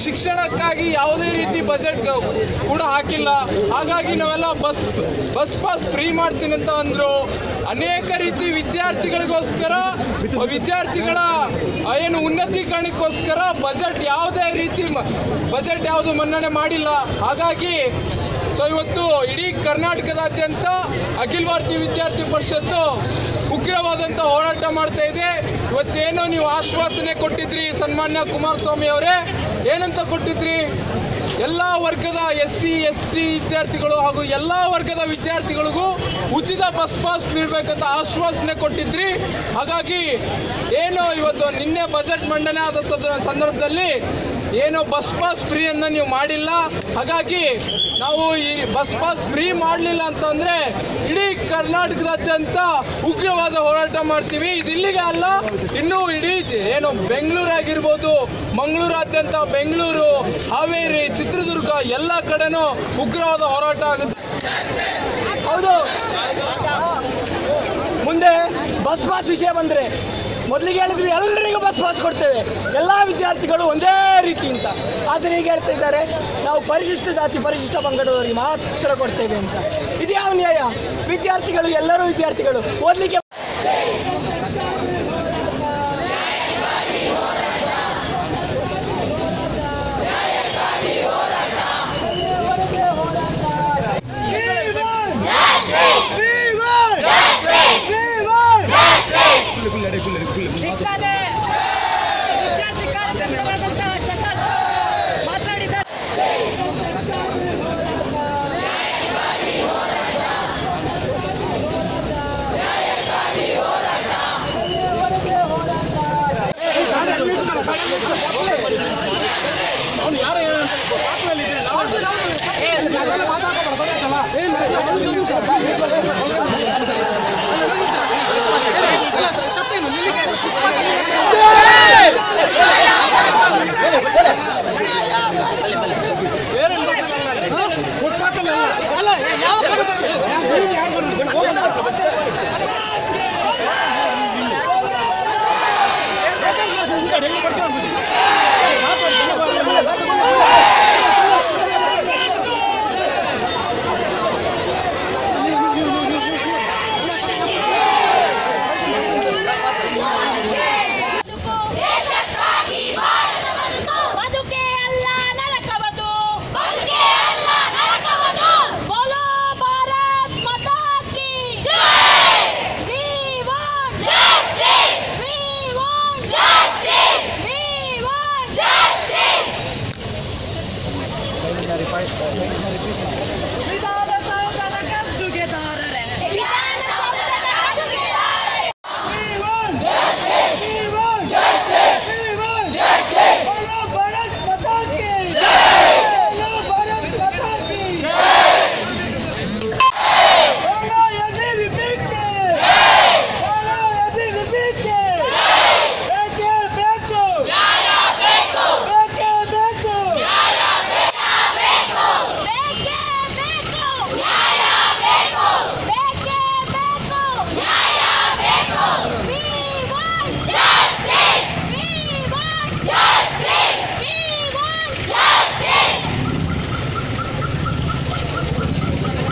ಶಿಕ್ಷಣಕ್ಕಾಗಿ ಯಾವುದೇ ರೀತಿ ಬಜೆಟ್ ಕೂಡ ಹಾಕಿಲ್ಲ. ಹಾಗಾಗಿ ನಾವೆಲ್ಲ ಬಸ್ ಪಾಸ್ ಫ್ರೀ ಮಾಡ್ತೀನಿ ಅಂತ ಅಂದ್ರು. ಅನೇಕ ರೀತಿ ವಿದ್ಯಾರ್ಥಿಗಳಿಗೋಸ್ಕರ ವಿದ್ಯಾರ್ಥಿಗಳ ಏನು ಉನ್ನತೀಕರಣಕ್ಕೋಸ್ಕರ ಬಜೆಟ್ ಯಾವುದೇ ರೀತಿ ಬಜೆಟ್ ಯಾವುದು ಮನ್ನಣೆ ಮಾಡಿಲ್ಲ. ಹಾಗಾಗಿ ಇವತ್ತು ಇಡೀ ಕರ್ನಾಟಕದಾದ್ಯಂತ ಅಖಿಲ ಭಾರತೀಯ ವಿದ್ಯಾರ್ಥಿ ಪರಿಷತ್ತು ಉಗ್ರವಾದಂಥ ಹೋರಾಟ ಮಾಡ್ತಾ ಇದೆ. ಇವತ್ತೇನೋ ನೀವು ಆಶ್ವಾಸನೆ ಕೊಟ್ಟಿದ್ರಿ ಸನ್ಮಾನ್ಯ ಕುಮಾರಸ್ವಾಮಿ ಅವರೇ, ಏನಂತ ಕೊಟ್ಟಿದ್ರಿ? ಎಲ್ಲ ವರ್ಗದ SC ST ವಿದ್ಯಾರ್ಥಿಗಳು ಹಾಗೂ ಎಲ್ಲ ವರ್ಗದ ವಿದ್ಯಾರ್ಥಿಗಳಿಗೂ ಉಚಿತ ಬಸ್ ಪಾಸ್ ನೀಡಬೇಕಂತ ಆಶ್ವಾಸನೆ ಕೊಟ್ಟಿದ್ರಿ. ಹಾಗಾಗಿ ಏನು ಇವತ್ತು ನಿನ್ನೆ ಬಜೆಟ್ ಮಂಡನೆ ಆದ ಸಂದರ್ಭದಲ್ಲಿ ಏನು ಬಸ್ ಪಾಸ್ ಫ್ರೀ ಅನ್ನ ನೀವು ಮಾಡಿಲ್ಲ. ಹಾಗಾಗಿ ನಾವು ಈ ಬಸ್ ಪಾಸ್ ಫ್ರೀ ಮಾಡಲಿಲ್ಲ ಅಂತಂದ್ರೆ ಇಡೀ ಕರ್ನಾಟಕದಾದ್ಯಂತ ಉಗ್ರವಾದ ಹೋರಾಟ ಮಾಡ್ತೀವಿ. ಇದು ಇಲ್ಲಿಗೆ ಅಲ್ಲ, ಇನ್ನೂ ಇಡೀ ಏನು ಬೆಂಗಳೂರು ಆಗಿರ್ಬೋದು, ಮಂಗಳೂರಾದ್ಯಂತ ಬೆಂಗಳೂರು, ಹಾವೇರಿ, ಚಿತ್ರದುರ್ಗ ಎಲ್ಲ ಕಡೆನೂ ಉಗ್ರವಾದ ಹೋರಾಟ ಆಗುತ್ತೆ. ಹೌದು, ಮುಂದೆ ಬಸ್ ಪಾಸ್ ವಿಷಯ ಬಂದರೆ ಮೊದಲಿಗೆ ಹೇಳಿದ್ರು ಎಲ್ಲರಿಗೂ ಬಸ್ ಪಾಸ್ ಕೊಡ್ತೇವೆ, ಎಲ್ಲ ವಿದ್ಯಾರ್ಥಿಗಳು ಒಂದೇ ರೀತಿ ಅಂತ. ಆದರೆ ಈಗ ಹೇಳ್ತಾ ಇದ್ದಾರೆ ನಾವು ಪರಿಶಿಷ್ಟ ಜಾತಿ ಪರಿಶಿಷ್ಟ ಪಂಗಡದವರಿಗೆ ಮಾತ್ರ ಕೊಡ್ತೇವೆ ಅಂತ. ಇದು ಯಾವ ನ್ಯಾಯ? ವಿದ್ಯಾರ್ಥಿಗಳು ಎಲ್ಲರೂ ವಿದ್ಯಾರ್ಥಿಗಳು ಓದಲಿಕ್ಕೆ